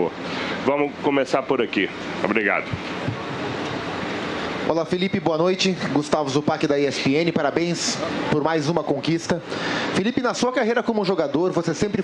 favor. Vamos começar por aqui. Obrigado. Olá, Felipe, boa noite. Gustavo Zupac da ESPN, parabéns por mais uma conquista. Felipe, na sua carreira como jogador, você sempre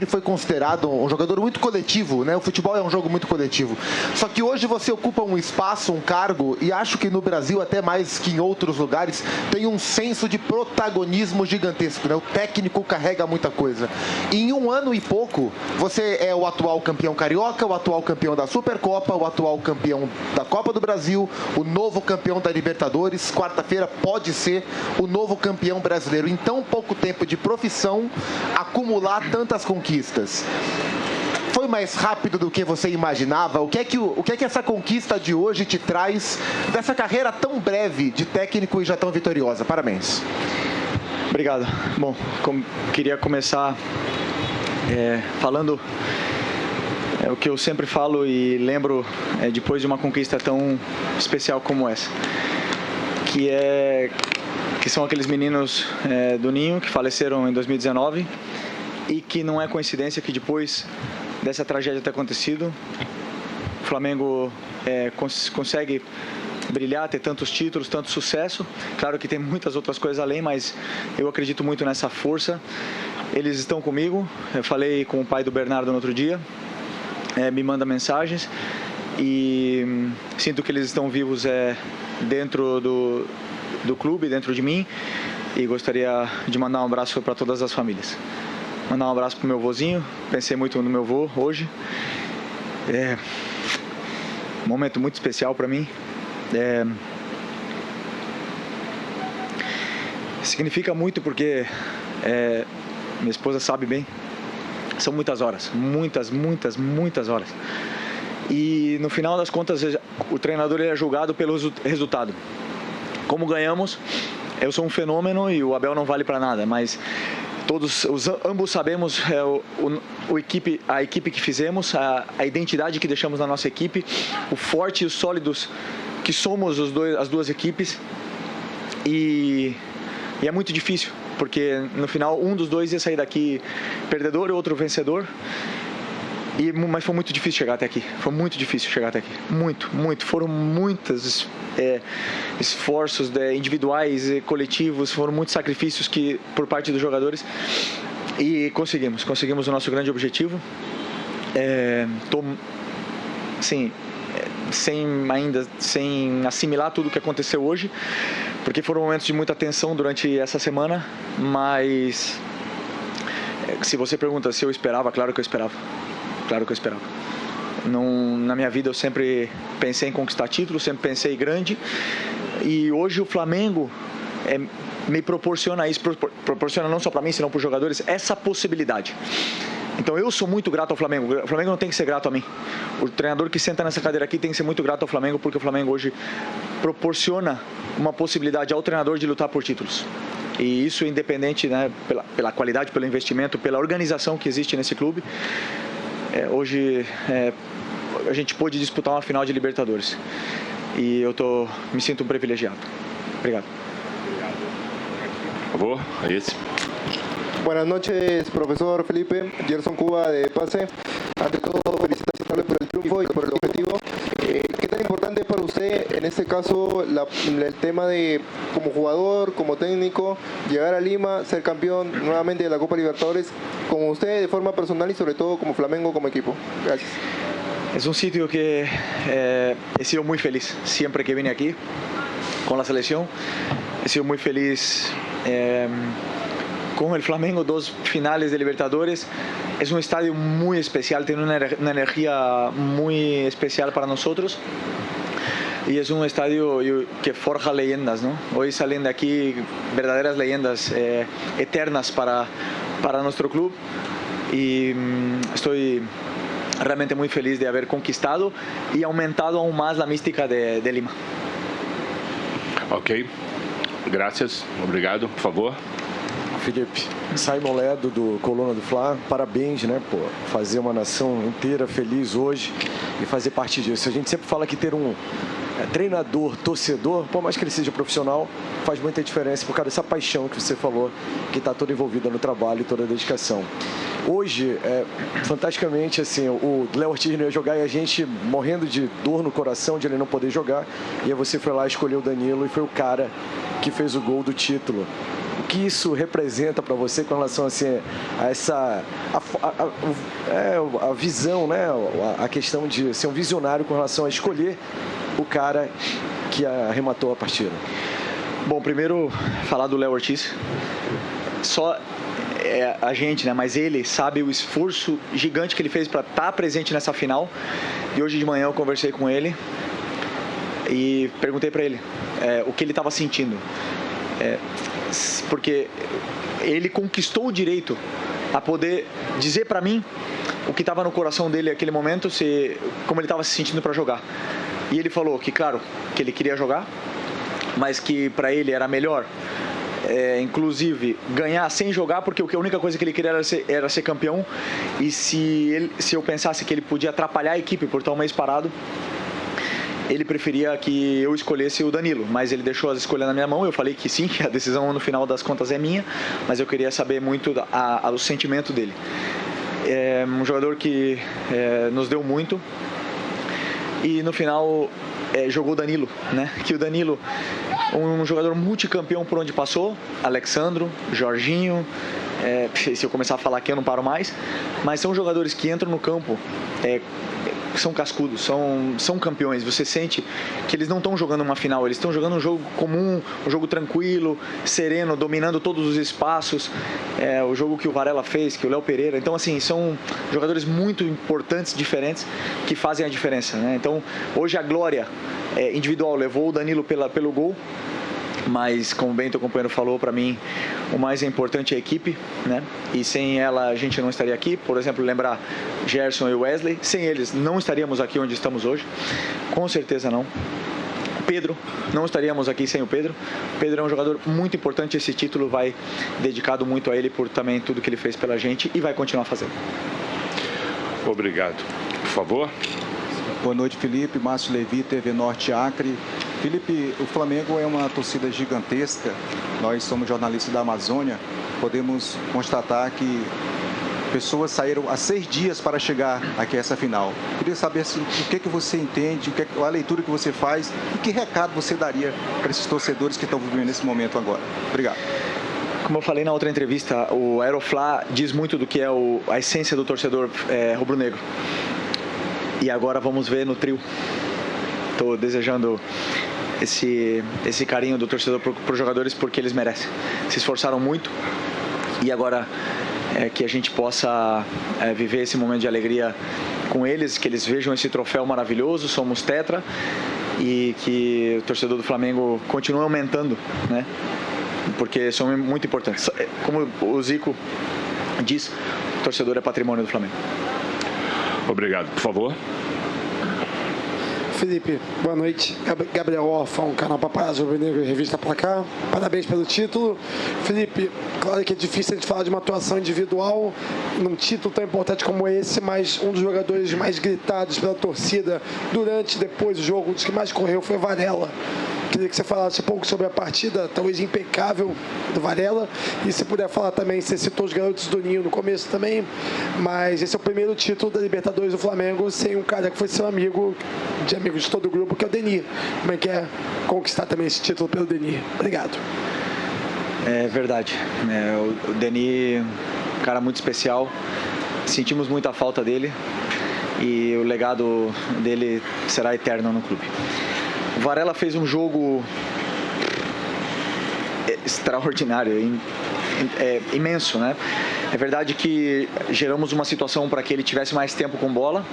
foi considerado um jogador muito coletivo, né? O futebol é um jogo muito coletivo. Só que hoje você ocupa um espaço, um cargo, e acho que no Brasil, até mais que em outros lugares, tem um senso de protagonismo gigantesco, né? O técnico carrega muita coisa. E em um ano e pouco, você é o atual campeão carioca, o atual campeão da Supercopa, o atual campeão da Copa do Brasil, o novo campeão da Libertadores. Quarta-feira pode ser o novo campeão brasileiro. Em tão pouco tempo de profissão, acumular tantas conquistas. Foi mais rápido do que você imaginava? O que é que essa conquista de hoje te traz dessa carreira tão breve de técnico e já tão vitoriosa? Parabéns. Obrigado. Bom, queria começar falando o que eu sempre falo e lembro depois de uma conquista tão especial como essa, que são aqueles meninos do Ninho que faleceram em 2019 e que não é coincidência que depois dessa tragédia ter acontecido, o Flamengo consegue brilhar, ter tantos títulos, tanto sucesso. Claro que tem muitas outras coisas além, mas eu acredito muito nessa força. Eles estão comigo. Eu falei com o pai do Bernardo no outro dia, me manda mensagens e sinto que eles estão vivos dentro do clube, dentro de mim, e gostaria de mandar um abraço para todas as famílias. Mandar um abraço para o meu vozinho, pensei muito no meu vô hoje. Um momento muito especial para mim. Significa muito porque minha esposa sabe bem, são muitas horas, muitas horas. E no final das contas, o treinador é julgado pelo resultado. Como ganhamos, eu sou um fenômeno e o Abel não vale para nada, mas ambos sabemos a equipe que fizemos, a identidade que deixamos na nossa equipe, o forte e os sólidos que somos as duas equipes, e é muito difícil, porque no final um dos dois ia sair daqui perdedor e outro vencedor. Mas foi muito difícil chegar até aqui. Foram muitos esforços individuais e coletivos, foram muitos sacrifícios por parte dos jogadores. E conseguimos o nosso grande objetivo. Sem assimilar tudo o que aconteceu hoje, porque foram momentos de muita tensão durante essa semana. Mas se você pergunta se eu esperava, claro que eu esperava. Na minha vida eu sempre pensei em conquistar títulos, sempre pensei grande, e hoje o Flamengo me proporciona isso, proporciona não só para mim, senão para os jogadores, essa possibilidade. Então eu sou muito grato ao Flamengo. O Flamengo não tem que ser grato a mim. O treinador que senta nessa cadeira aqui tem que ser muito grato ao Flamengo, porque o Flamengo hoje proporciona uma possibilidade ao treinador de lutar por títulos. E isso independente, né, pela qualidade, pelo investimento, pela organização que existe nesse clube. Hoje a gente pôde disputar uma final de Libertadores e eu me sinto um privilegiado. Obrigado. Por favor, é esse. Buenas noches, profesor Felipe. Gerson Cuba de Pase. Ante todo, felicitaciones por el triunfo y por el objetivo. ¿Qué tan importante es para usted, en este caso, el tema de, como jugador, como técnico, llegar a Lima, ser campeón nuevamente de la Copa Libertadores, como usted de forma personal y sobre todo como Flamengo, como equipo? Gracias. Es un sitio que he sido muy feliz siempre que vine aquí con la selección. He sido muy feliz con el Flamengo, 2 finales de Libertadores. Es un estadio muy especial, tiene una energía muy especial para nosotros. Y es un estadio que forja leyendas, ¿no? Hoy salen de aquí verdaderas leyendas eternas para nuestro club. Y estoy realmente muy feliz de haber conquistado y aumentado aún más la mística de Lima. Ok. Gracias. Obrigado. Por favor. Felipe, Simon Ledo do Coluna do Fla, parabéns, né, por fazer uma nação inteira feliz hoje e fazer parte disso. A gente sempre fala que ter um treinador, torcedor, por mais que ele seja profissional, faz muita diferença por causa dessa paixão que você falou, que está toda envolvida no trabalho e toda a dedicação. Hoje, fantasticamente, assim, o Léo Ortiz não ia jogar e a gente morrendo de dor no coração de ele não poder jogar. E aí você foi lá, escolheu o Danilo e foi o cara que fez o gol do título. O que isso representa para você com relação assim, a essa a visão, né? A questão de ser um visionário com relação a escolher o cara que arrematou a partida? Bom, primeiro falar do Léo Ortiz. Só a gente, né? Mas ele sabe o esforço gigante que ele fez para estar presente nessa final. E hoje de manhã eu conversei com ele e perguntei para ele o que ele estava sentindo. Porque ele conquistou o direito a poder dizer para mim o que estava no coração dele naquele momento, como ele estava se sentindo para jogar. E ele falou que, claro, que ele queria jogar, mas que para ele era melhor, inclusive, ganhar sem jogar, porque a única coisa que ele queria era ser campeão. E se eu pensasse que ele podia atrapalhar a equipe por estar um mês parado, ele preferia que eu escolhesse o Danilo, mas ele deixou as escolhas na minha mão. Eu falei que sim, que a decisão no final das contas é minha, mas eu queria saber muito o sentimento dele. É um jogador que nos deu muito e no final jogou o Danilo, né? Que o Danilo, um jogador multicampeão por onde passou, Alexandro, Jorginho, se eu começar a falar aqui eu não paro mais, mas são jogadores que entram no campo, são cascudos, são campeões. Você sente que eles não estão jogando uma final, eles estão jogando um jogo comum, um jogo tranquilo, sereno, dominando todos os espaços. O jogo que o Varela fez, que o Léo Pereira. Então, assim, são jogadores muito importantes, diferentes, que fazem a diferença, né? Então, hoje a glória individual levou o Danilo pelo gol. Mas, como bem teu companheiro falou, para mim o mais importante é a equipe, né? E sem ela a gente não estaria aqui. Por exemplo, lembrar Gerson e Wesley, sem eles não estaríamos aqui onde estamos hoje, com certeza não. Pedro, não estaríamos aqui sem o Pedro. Pedro é um jogador muito importante, esse título vai dedicado muito a ele por também tudo que ele fez pela gente e vai continuar fazendo. Obrigado. Por favor. Boa noite, Felipe. Márcio Levi, TV Norte Acre. Felipe, o Flamengo é uma torcida gigantesca. Nós somos jornalistas da Amazônia. Podemos constatar que pessoas saíram há 6 dias para chegar aqui a essa final. Queria saber o que você entende, a leitura que você faz e que recado você daria para esses torcedores que estão vivendo nesse momento agora. Obrigado. Como eu falei na outra entrevista, o Aeroflá diz muito do que é a essência do torcedor rubro-negro. E agora vamos ver no trio. Estou desejando esse carinho do torcedor para os jogadores porque eles merecem. Se esforçaram muito e agora que a gente possa viver esse momento de alegria com eles, que eles vejam esse troféu maravilhoso, somos tetra, e que o torcedor do Flamengo continue aumentando, né? Porque são muito importantes. Como o Zico diz, o torcedor é patrimônio do Flamengo. Obrigado. Por favor. Felipe, boa noite. Gabriel Orfão, canal Paparazzo Rubro-Negro e Revista Placar. Parabéns pelo título. Felipe, claro que é difícil a gente falar de uma atuação individual num título tão importante como esse, mas um dos jogadores mais gritados pela torcida durante e depois do jogo, um dos que mais correu foi Varela. Queria que você falasse um pouco sobre a partida, talvez impecável, do Varela. E se puder falar também, você citou os garotos do Ninho no começo também, mas esse é o primeiro título da Libertadores do Flamengo sem um cara que foi seu amigo, de amigos de todo o grupo, que é o Denis. Como é que é conquistar também esse título pelo Denis? Obrigado. É verdade. O Denis, um cara muito especial. Sentimos muita falta dele e o legado dele será eterno no clube. O Varela fez um jogo extraordinário, imenso, né? É verdade que geramos uma situação para que ele tivesse mais tempo com bola,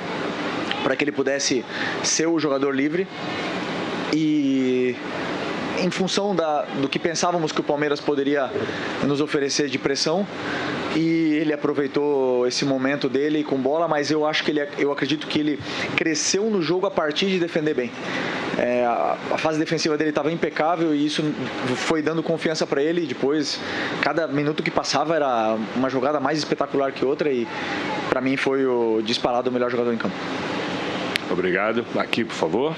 para que ele pudesse ser o jogador livre e em função do que pensávamos que o Palmeiras poderia nos oferecer de pressão, e ele aproveitou esse momento dele com bola, mas eu acredito que ele cresceu no jogo a partir de defender bem. A fase defensiva dele estava impecável e isso foi dando confiança para ele, e depois cada minuto que passava era uma jogada mais espetacular que outra, e para mim foi o disparado o melhor jogador em campo. Obrigado. Aqui, por favor.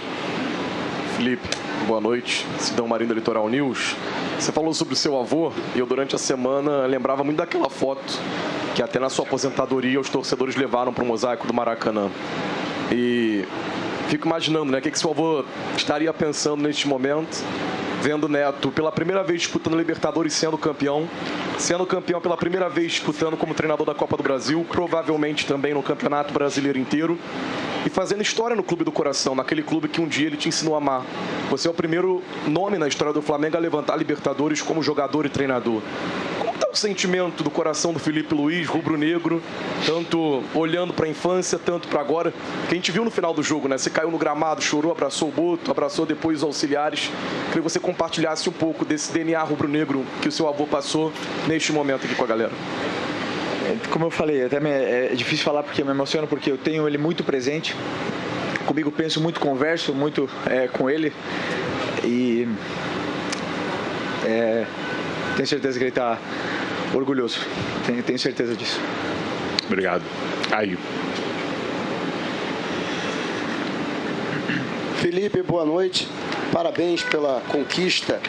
Felipe, boa noite. Sidão Marinho da Litoral News. Você falou sobre o seu avô e eu, durante a semana, lembrava muito daquela foto que até na sua aposentadoria os torcedores levaram para o mosaico do Maracanã. E fico imaginando, né, o que seu avô estaria pensando neste momento, vendo o neto pela primeira vez disputando Libertadores, sendo campeão pela primeira vez disputando como treinador da Copa do Brasil, provavelmente também no Campeonato Brasileiro inteiro, e fazendo história no Clube do Coração, naquele clube que um dia ele te ensinou a amar. Você é o primeiro nome na história do Flamengo a levantar Libertadores como jogador e treinador. Como está o sentimento do coração do Felipe Luiz, rubro-negro, tanto olhando para a infância, tanto para agora? Que a gente viu no final do jogo, né? Você caiu no gramado, chorou, abraçou o Boto, abraçou depois os auxiliares. Queria que você compartilhasse um pouco desse DNA rubro-negro que o seu avô passou neste momento aqui com a galera. Como eu falei, até é difícil falar porque eu me emociono, porque eu tenho ele muito presente. Comigo penso muito, converso muito com ele. E tenho certeza que ele está orgulhoso. Tenho certeza disso. Obrigado. Aí. Felipe, boa noite. Parabéns pela conquista.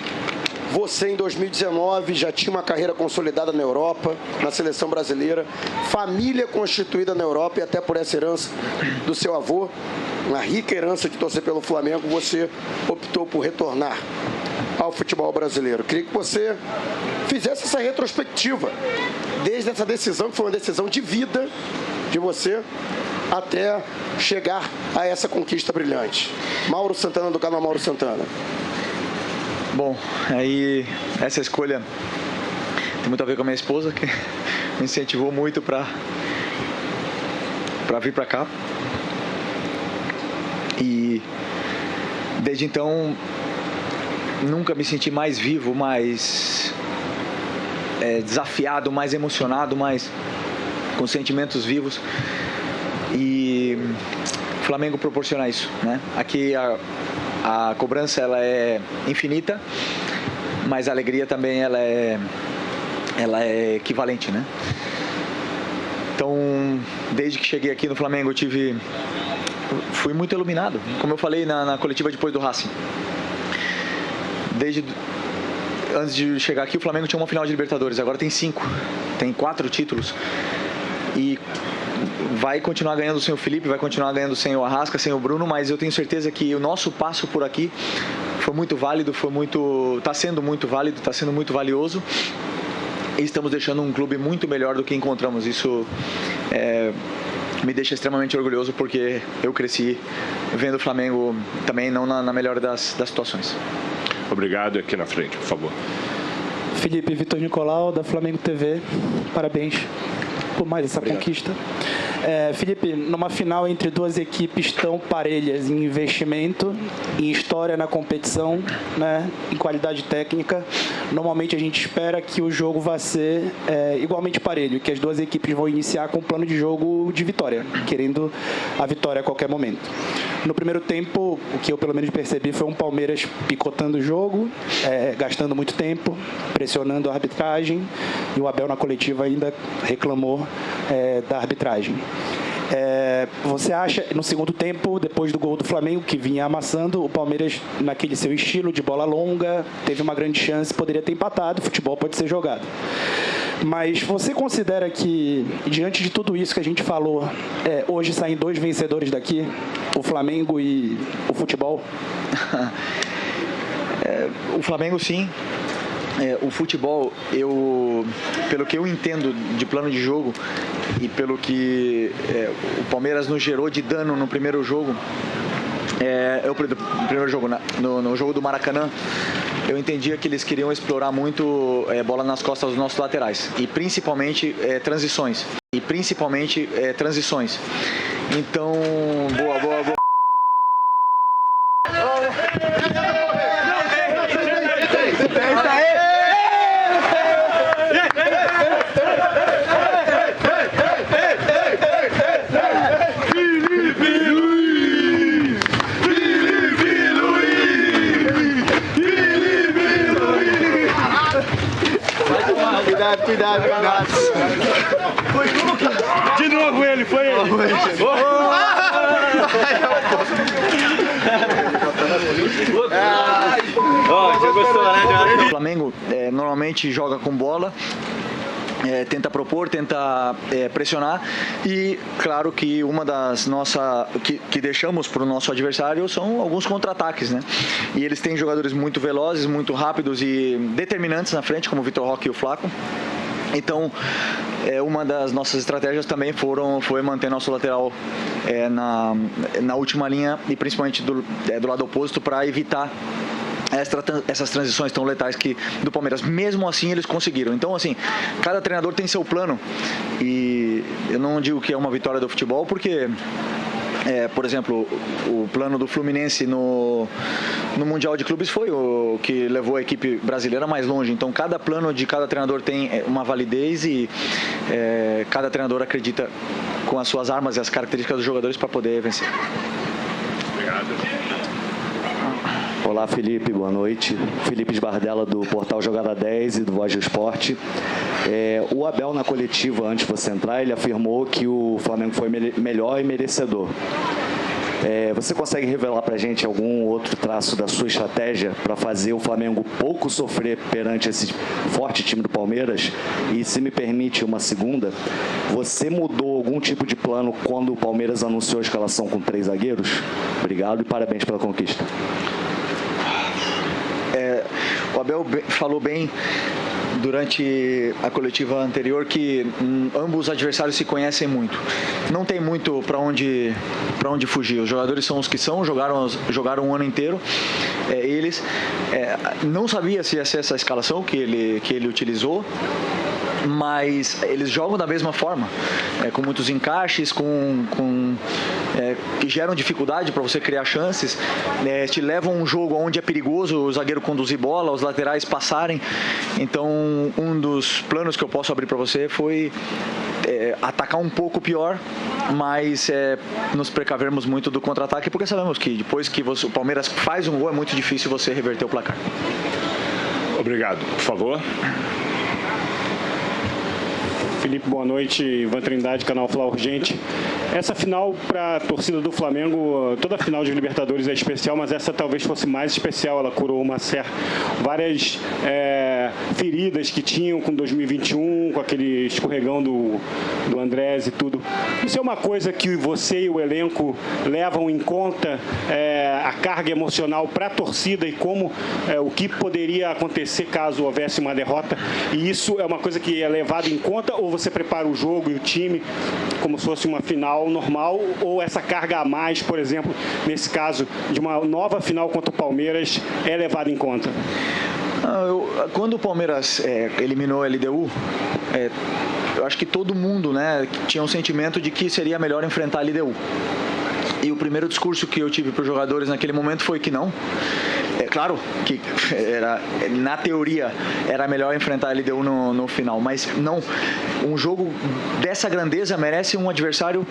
Você, em 2019, já tinha uma carreira consolidada na Europa, na seleção brasileira, família constituída na Europa, e até por essa herança do seu avô, uma rica herança de torcer pelo Flamengo, você optou por retornar ao futebol brasileiro. Queria que você fizesse essa retrospectiva, desde essa decisão, que foi uma decisão de vida de você, até chegar a essa conquista brilhante. Mauro Santana, do canal Mauro Santana. Bom, aí essa escolha tem muito a ver com a minha esposa, que me incentivou muito para vir para cá. E desde então nunca me senti mais vivo, mais desafiado, mais emocionado, mais com sentimentos vivos. E o Flamengo proporciona isso, né? Aqui a cobrança ela é infinita, mas a alegria também ela é equivalente, né? Então, desde que cheguei aqui no Flamengo, fui muito iluminado, como eu falei na coletiva depois do Racing. Antes de chegar aqui, o Flamengo tinha uma final de Libertadores, agora tem 5, tem 4 títulos. E vai continuar ganhando sem o Felipe, vai continuar ganhando sem o Arrasca, sem o Bruno, mas eu tenho certeza que o nosso passo por aqui foi muito válido, está sendo muito válido, está sendo muito valioso, e estamos deixando um clube muito melhor do que encontramos. Isso me deixa extremamente orgulhoso, porque eu cresci vendo o Flamengo também não na melhor das situações. Obrigado. Aqui na frente, por favor. Felipe, Vitor Nicolau, da Flamengo TV. Parabéns por mais essa conquista. Felipe, numa final entre duas equipes tão parelhas em investimento, em história na competição, né, em qualidade técnica, normalmente a gente espera que o jogo vá ser igualmente parelho, que as duas equipes vão iniciar com um plano de jogo de vitória, querendo a vitória a qualquer momento. No primeiro tempo, o que eu pelo menos percebi foi um Palmeiras picotando o jogo, gastando muito tempo, pressionando a arbitragem, e o Abel na coletiva ainda reclamou da arbitragem. Você acha, no segundo tempo, depois do gol do Flamengo, que vinha amassando, o Palmeiras, naquele seu estilo de bola longa, teve uma grande chance, poderia ter empatado, o futebol pode ser jogado. Mas você considera que, diante de tudo isso que a gente falou, hoje saem 2 vencedores daqui, o Flamengo e o futebol? O Flamengo, sim. O futebol, pelo que eu entendo de plano de jogo e pelo que o Palmeiras nos gerou de dano no primeiro jogo, no jogo do Maracanã, eu entendia que eles queriam explorar muito bola nas costas dos nossos laterais e principalmente transições. Então, boa. Cuidado. Foi de novo ele, foi ele. O Flamengo normalmente joga com bola, tenta propor, tenta pressionar, e claro que uma das que deixamos para o nosso adversário são alguns contra-ataques, né? E eles têm jogadores muito velozes, muito rápidos e determinantes na frente, como o Vitor Roque e o Flaco. Então, uma das nossas estratégias também foi manter nosso lateral na última linha, e principalmente do lado oposto, para evitar essas transições tão letais do Palmeiras. Mesmo assim, eles conseguiram. Então, assim, cada treinador tem seu plano, e eu não digo que é uma vitória do futebol, porque por exemplo, o plano do Fluminense no Mundial de Clubes foi o que levou a equipe brasileira mais longe. Então, cada plano de cada treinador tem uma validez, e cada treinador acredita com as suas armas e as características dos jogadores para poder vencer. Obrigado. Olá, Felipe, boa noite. Felipe Esbardella, do portal Jogada 10 e do Voz do Esporte. O Abel, na coletiva, antes de você entrar, ele afirmou que o Flamengo foi melhor e merecedor. Você consegue revelar pra gente algum outro traço da sua estratégia para fazer o Flamengo pouco sofrer perante esse forte time do Palmeiras? E, se me permite uma segunda, você mudou algum tipo de plano quando o Palmeiras anunciou a escalação com 3 zagueiros? Obrigado e parabéns pela conquista. O Abel falou bem durante a coletiva anterior que ambos os adversários se conhecem muito. Não tem muito para onde fugir. Os jogadores são os que são, jogaram um ano inteiro. Não sabia se ia ser essa escalação que ele utilizou, mas eles jogam da mesma forma, com muitos encaixes, que geram dificuldade para você criar chances, te levam um jogo onde é perigoso o zagueiro conduzir bola, os laterais passarem. Então, um dos planos que eu posso abrir para você foi atacar um pouco pior, mas nos precavermos muito do contra-ataque, porque sabemos que depois que o Palmeiras faz um gol, é muito difícil você reverter o placar. Obrigado. Por favor. Felipe, boa noite. Ivan Trindade, canal Fla Urgente. Essa final para a torcida do Flamengo, toda final de Libertadores é especial, mas essa talvez fosse mais especial. Ela curou várias feridas que tinham com 2021, com aquele escorregão do Andrés e tudo. Isso é uma coisa que você e o elenco levam em conta, a carga emocional para a torcida, e o que poderia acontecer caso houvesse uma derrota? E isso é uma coisa que é levado em conta, ou você prepara o jogo e o time como se fosse uma final normal, ou essa carga a mais, por exemplo, nesse caso de uma nova final contra o Palmeiras, é levado em conta? Quando o Palmeiras eliminou a LDU, eu acho que todo mundo, tinha um sentimento de que seria melhor enfrentar a LDU. E o primeiro discurso que eu tive para os jogadores naquele momento foi que não. É claro que na teoria era melhor enfrentar a LDU no final, mas não. Um jogo dessa grandeza merece um adversário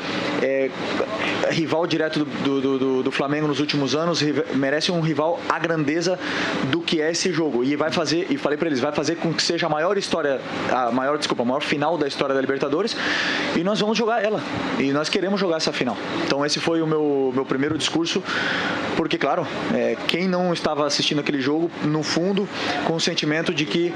rival direto do Flamengo nos últimos anos, merece um rival à grandeza do que é esse jogo. E vai fazer, e falei para eles, vai fazer com que seja a maior final da história da Libertadores, e nós vamos jogar ela. E nós queremos jogar essa final. Então esse foi o meu primeiro discurso, porque claro, quem não estava assistindo aquele jogo, no fundo, com o sentimento de que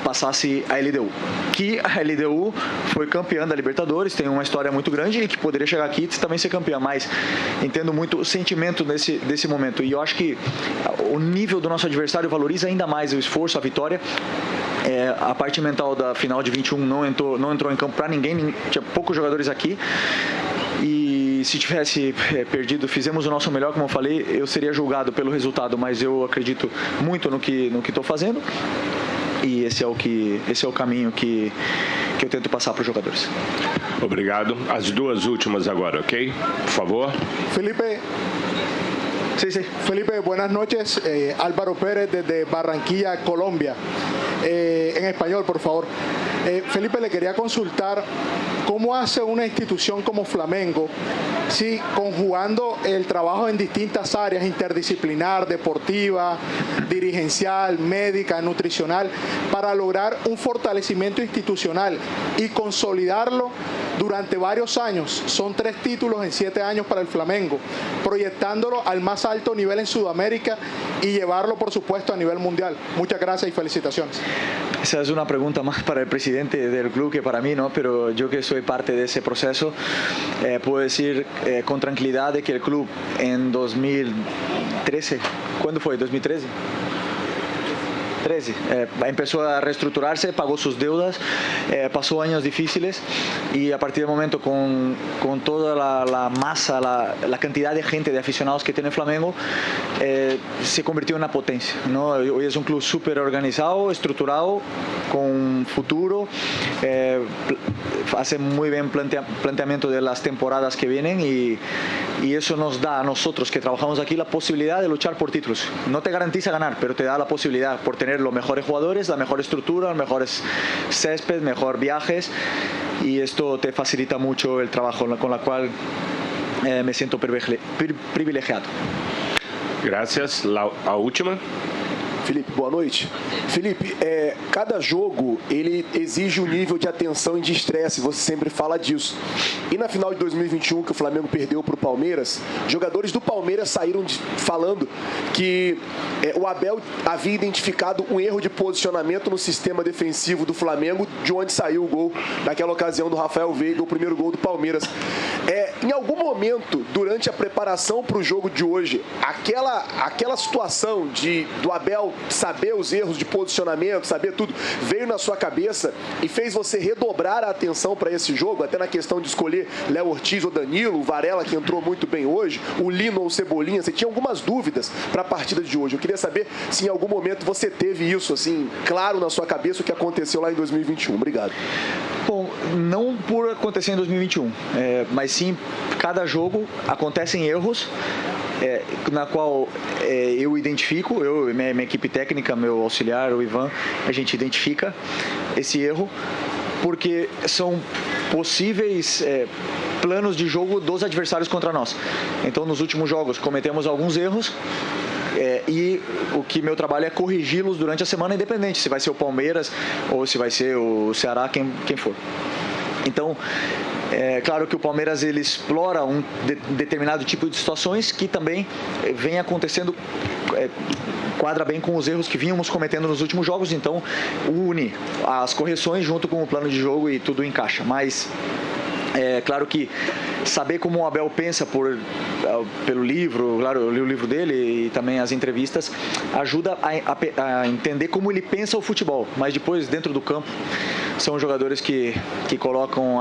passasse a LDU. Que a LDU foi campeã da Libertadores, tem uma história muito grande e que poderia chegar aqui e também ser campeã, mas entendo muito o sentimento desse momento. E eu acho que o nível do nosso adversário valoriza ainda mais o esforço, a vitória. A parte mental da final de 21 não entrou em campo para ninguém, tinha poucos jogadores aqui. E se tivesse perdido, fizemos o nosso melhor, como eu falei, eu seria julgado pelo resultado, mas eu acredito muito no que estou fazendo, e esse é o caminho que eu tento passar para os jogadores. Obrigado. As duas últimas agora, ok? Por favor. Felipe. Sí. Felipe, buenas noches. Álvaro Pérez desde Barranquilla, Colombia. en español, por favor. Felipe, le quería consultar cómo hace una institución como Flamengo, sí, conjugando el trabajo en distintas áreas, interdisciplinar, deportiva, dirigencial, médica, nutricional, para lograr un fortalecimiento institucional y consolidarlo durante varios años. Son 3 títulos en 7 años para el Flamengo, proyectándolo al más alto nivel en Sudamérica y llevarlo, por supuesto, a nivel mundial. Muchas gracias y felicitaciones. Esa es una pregunta más para el presidente del club que para mí, ¿no? Pero yo que soy parte de ese proceso, puedo decir con tranquilidad de que el club en 2013, ¿cuándo fue? 2013. Empezó a reestructurarse, pagó sus deudas, pasó años difíciles y a partir del momento con toda la masa, la cantidad de gente, de aficionados que tiene Flamengo, se convirtió en una potencia, ¿no? Hoy es un club súper organizado, estructurado, con futuro, hace muy bien planteamiento de las temporadas que vienen y eso nos da a nosotros que trabajamos aquí la posibilidad de luchar por títulos. No te garantiza ganar, pero te da la posibilidad por tener los mejores jugadores, la mejor estructura, los mejores césped, mejor viajes y esto te facilita mucho el trabajo con la cual me siento privilegiado. Gracias. A última. Felipe, boa noite. Felipe, cada jogo ele exige um nível de atenção e de estresse, você sempre fala disso. E na final de 2021, que o Flamengo perdeu para o Palmeiras, jogadores do Palmeiras saíram falando que o Abel havia identificado um erro de posicionamento no sistema defensivo do Flamengo, de onde saiu o gol naquela ocasião do Rafael Veiga, o primeiro gol do Palmeiras. Em algum momento, durante a preparação para o jogo de hoje, aquela situação do Abel saber os erros de posicionamento, saber tudo, veio na sua cabeça e fez você redobrar a atenção para esse jogo, até na questão de escolher Léo Ortiz ou Danilo, o Varela, que entrou muito bem hoje, o Lino ou o Cebolinha. Você tinha algumas dúvidas para a partida de hoje. Eu queria saber se em algum momento você teve isso, assim, claro na sua cabeça, o que aconteceu lá em 2021. Obrigado. Bom, não por acontecer em 2021, mas sim, cada jogo acontecem erros na qual eu identifico, minha equipe técnica, meu auxiliar, o Ivan, a gente identifica esse erro porque são possíveis planos de jogo dos adversários contra nós. Então, nos últimos jogos, cometemos alguns erros e o que meu trabalho é corrigi-los durante a semana, independente se vai ser o Palmeiras ou se vai ser o Ceará, quem for. Então, é claro que o Palmeiras ele explora um determinado tipo de situações que também vem acontecendo, quadra bem com os erros que vínhamos cometendo nos últimos jogos, então une as correções junto com o plano de jogo e tudo encaixa. Mas é claro que saber como o Abel pensa pelo livro, claro, eu li o livro dele e também as entrevistas, ajuda a entender como ele pensa o futebol, mas depois dentro do campo são os jogadores que colocam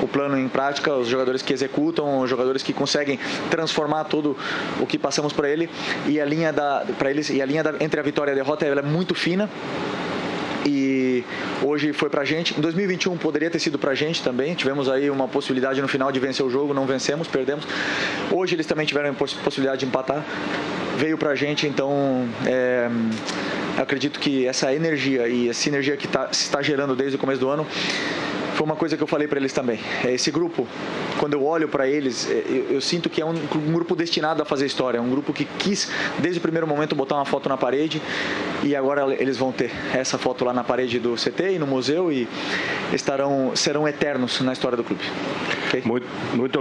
o plano em prática, os jogadores que executam, os jogadores que conseguem transformar tudo o que passamos para ele e a linha entre a vitória e a derrota ela é muito fina. E hoje foi pra gente. Em 2021 poderia ter sido pra gente também. Tivemos aí uma possibilidade no final de vencer o jogo, não vencemos, perdemos. Hoje eles também tiveram a possibilidade de empatar. Veio pra gente, então acredito que essa energia e essa sinergia que se está gerando desde o começo do ano foi uma coisa que eu falei para eles também. Esse grupo, quando eu olho para eles, eu sinto que é um grupo destinado a fazer história, um grupo que quis, desde o primeiro momento, botar uma foto na parede e agora eles vão ter essa foto lá na parede do CT e no museu e serão eternos na história do clube. Okay? Muito